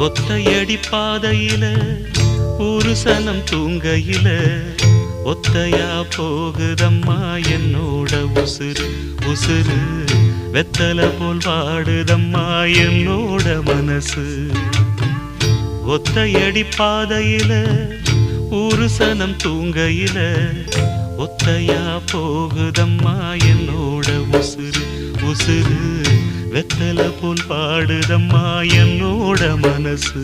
ஒத்தையடி பாதையில ஒரு சனம் தூங்கையில ஒத்தையா போகுதம்மா என்னோட உசுறு உசுறு வெத்தல போல் வாடுதம்மா என்னோட மனசு ஒத்தையடி பாதையில ஒரு சனம் தூங்கையில ஒத்தையா போகுதம்மா என்னோட உசுறு உசுறு வெத்தல போல் பாடுதம்மா என்னோட மனசு